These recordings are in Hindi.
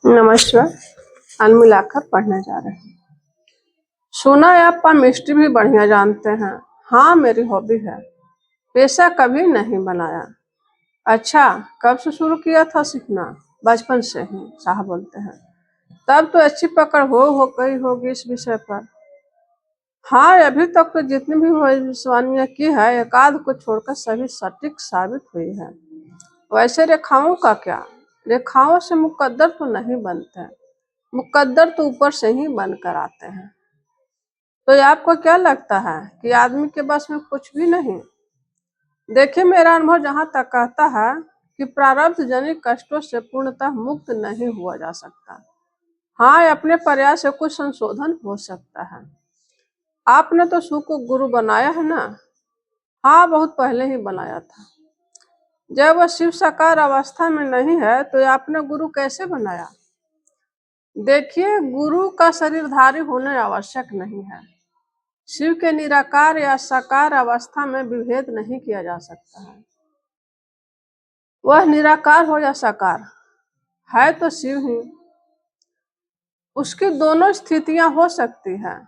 नमस्कार। अनमोल आकर पढ़ने जा रहे हैं। सुना है आप केमिस्ट्री भी बढ़िया जानते हैं। हाँ, मेरी हॉबी है। पेशा कभी नहीं बनाया। अच्छा, कब से शुरू किया था सीखना? बचपन से ही, साहब बोलते हैं। तब तो अच्छी पकड़ हो गई होगी इस विषय पर। हाँ, अभी तक तो जितनी भी भविष्यवाणियां की है, एकाध को छोड़कर सभी सटीक साबित हुई है। वैसे रेखाओं का क्या? रेखाओं से मुकद्दर तो नहीं बनते। मुकद्दर तो ऊपर से ही बनकर आते हैं। तो ये आपको क्या लगता है कि आदमी के बस में कुछ भी नहीं? देखिए, मेरा अनुभव जहाँ तक कहता है कि प्रारब्ध जनित कष्टों से पूर्णतः मुक्त नहीं हुआ जा सकता। हाँ, अपने प्रयास से कुछ संशोधन हो सकता है। आपने तो शिव को गुरु बनाया है ना? हाँ, बहुत पहले ही बनाया था। जब वह शिव साकार अवस्था में नहीं है तो आपने गुरु कैसे बनाया? देखिए, गुरु का शरीरधारी होना आवश्यक नहीं है। शिव के निराकार या साकार अवस्था में विभेद नहीं किया जा सकता है। वह निराकार हो या साकार, है तो शिव ही। उसकी दोनों स्थितियां हो सकती हैं।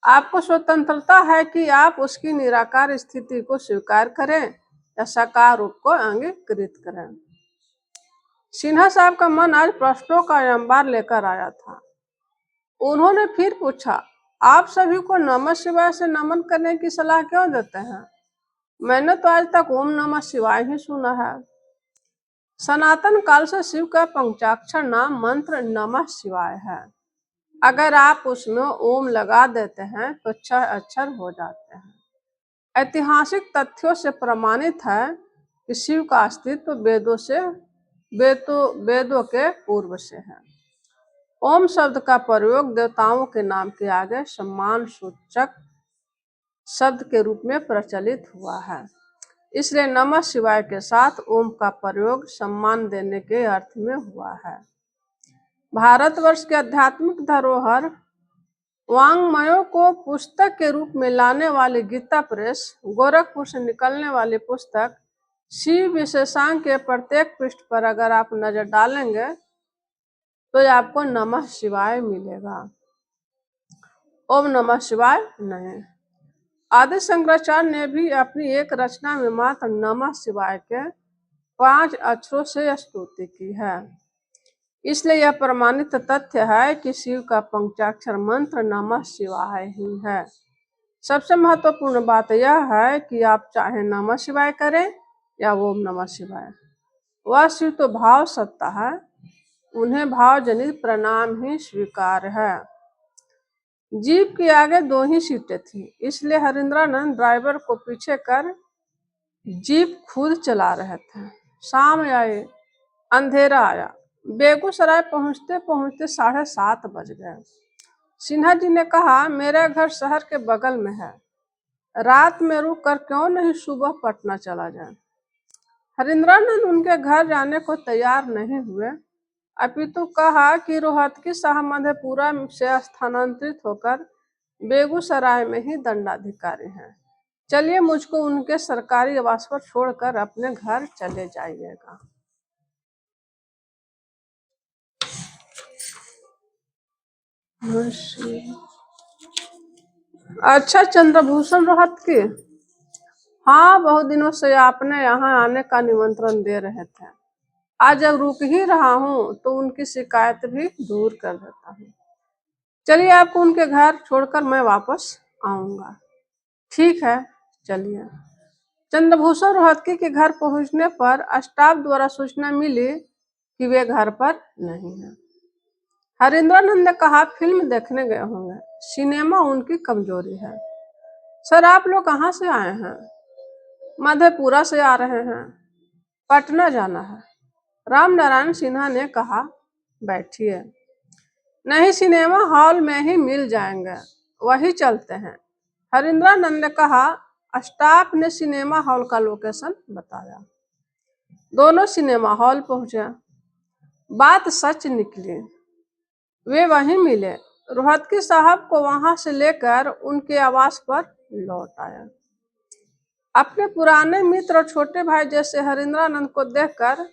आपको स्वतंत्रता है कि आप उसकी निराकार स्थिति को स्वीकार करें या साकार रूप को अंगीकृत करें। सिन्हा साहब का मन आज प्रश्नों का अंबार लेकर आया था। उन्होंने फिर पूछा, आप सभी को नमः शिवाय से नमन करने की सलाह क्यों देते हैं? मैंने तो आज तक ओम नमः शिवाय ही सुना है। सनातन काल से शिव का पंचाक्षर नाम मंत्र नमः शिवाय है। अगर आप उसमें ओम लगा देते हैं तो 6 अक्षर हो जाते हैं। ऐतिहासिक तथ्यों से प्रमाणित है कि शिव का अस्तित्व वेदों के पूर्व से है। ओम शब्द का प्रयोग देवताओं के नाम के आगे सम्मान सूचक शब्द के रूप में प्रचलित हुआ है। इसलिए नमः शिवाय के साथ ओम का प्रयोग सम्मान देने के अर्थ में हुआ है। भारतवर्ष के आध्यात्मिक धरोहर वाङ्मयों को पुस्तक के रूप में लाने वाली गीता प्रेस गोरखपुर से निकलने वाली पुस्तक शिव विशेषांक के प्रत्येक पृष्ठ पर अगर आप नजर डालेंगे तो आपको नमः शिवाय मिलेगा, ओम नमः शिवाय नहीं। आदि शंकराचार्य ने भी अपनी एक रचना में मात्र नमः शिवाय के 5 अक्षरों से स्तुति की है। इसलिए यह प्रमाणित तथ्य है कि शिव का पंचाक्षर मंत्र नमः शिवाय ही है। सबसे महत्वपूर्ण बात यह है कि आप चाहे नमः शिवाय करें या ओम नमः शिवाय, वह शिव तो भाव सत्ता है, उन्हें भाव जनित प्रणाम ही स्वीकार है। जीप के आगे 2 ही सीटें थी, इसलिए हरिंद्रानंद ड्राइवर को पीछे कर जीप खुद चला रहे थे। शाम आए, अंधेरा आया। बेगूसराय पहुंचते पहुंचते 7:30 बज गए। सिन्हा जी ने कहा, मेरा घर शहर के बगल में है, रात में रुक कर क्यों नहीं सुबह पटना चला जाए। हरिंद्रानंद उनके घर जाने को तैयार नहीं हुए, अपितु कहा कि रोहतकी साहब मधेपुरा से स्थानांतरित होकर बेगूसराय में ही दंडाधिकारी हैं। चलिए, मुझको उनके सरकारी आवास पर छोड़कर अपने घर चले जाइएगा। अच्छा, चंद्रभूषण रोहतकी? हाँ, बहुत दिनों से आपने यहाँ आने का निमंत्रण दे रहे थे। आज जब रुक ही रहा हूँ तो उनकी शिकायत भी दूर कर देता हूँ। चलिए, आपको उनके घर छोड़कर मैं वापस आऊंगा। ठीक है, चलिए। चंद्रभूषण रोहतकी के घर पहुंचने पर स्टाफ द्वारा सूचना मिली कि वे घर पर नहीं है। हरिंद्रानंद ने कहा, फिल्म देखने गए होंगे, सिनेमा उनकी कमजोरी है। सर, आप लोग कहाँ से आए हैं? मधेपुरा से आ रहे हैं, पटना जाना है। राम नारायण सिन्हा ने कहा, बैठिए। नहीं, सिनेमा हॉल में ही मिल जाएंगे, वही चलते हैं। हरिंद्रानंद ने कहा। स्टाफ ने सिनेमा हॉल का लोकेशन बताया। दोनों सिनेमा हॉल पहुंचे। बात सच निकली, वे वहीं मिले। रोहतकी साहब को वहां से लेकर उनके आवास पर लौट आया। अपने पुराने मित्र और छोटे भाई जैसे हरिंद्रानंद को देखकर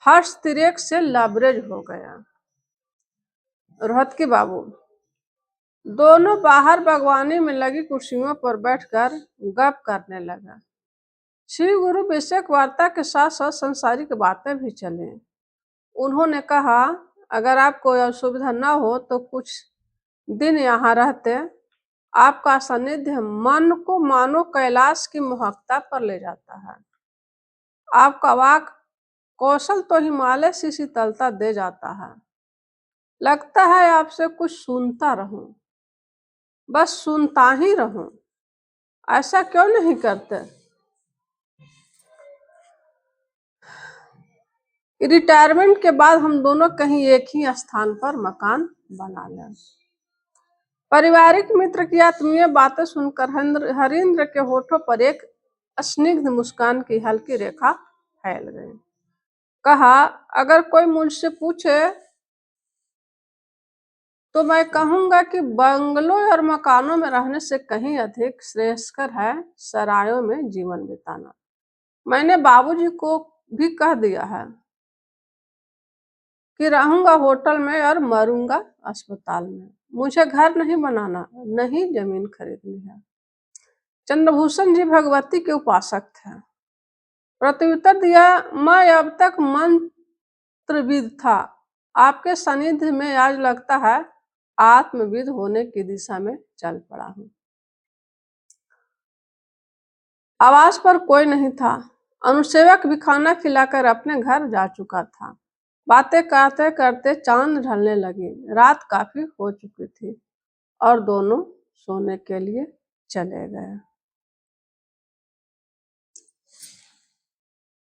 हर्ष तिरेक से लबरेज हो गया। रोहतकी बाबू। दोनों बाहर बागवानी में लगी कुर्सियों पर बैठकर गप करने लगा। श्री गुरु बेशक वार्ता के साथ साथ संसारिक बातें भी चले। उन्होंने कहा, अगर आप कोई असुविधा न हो तो कुछ दिन यहाँ रहते। आपका सानिध्य मन को मानो कैलाश की महकता पर ले जाता है। आपका वाक कौशल तो हिमालय से शीतलता दे जाता है। लगता है आपसे कुछ सुनता रहूं, बस सुनता ही रहूं। ऐसा क्यों नहीं करते? रिटायरमेंट के बाद हम दोनों कहीं एक ही स्थान पर मकान बना लें। पारिवारिक मित्र की आत्मीय बातें सुनकर हरीन्द्र के होठों पर एक स्निग्ध मुस्कान की हल्की रेखा फैल गई। कहा, अगर कोई मुझसे पूछे तो मैं कहूंगा कि बंगलों और मकानों में रहने से कहीं अधिक श्रेयस्कर है सरायों में जीवन बिताना। मैंने बाबूजी को भी कह दिया है कि रहूंगा होटल में और मरूंगा अस्पताल में। मुझे घर नहीं बनाना, नहीं जमीन खरीदनी है। चंद्रभूषण जी भगवती के उपासक थे। प्रत्युत्तर दिया, मैं अब तक मंत्रविद था। आपके सानिध्य में आज लगता है आत्मविद होने की दिशा में चल पड़ा हूँ। आवास पर कोई नहीं था। अनुसेवक भी खाना खिलाकर अपने घर जा चुका था। बातें करते करते चांद ढलने लगी। रात काफी हो चुकी थी और दोनों सोने के लिए चले गए।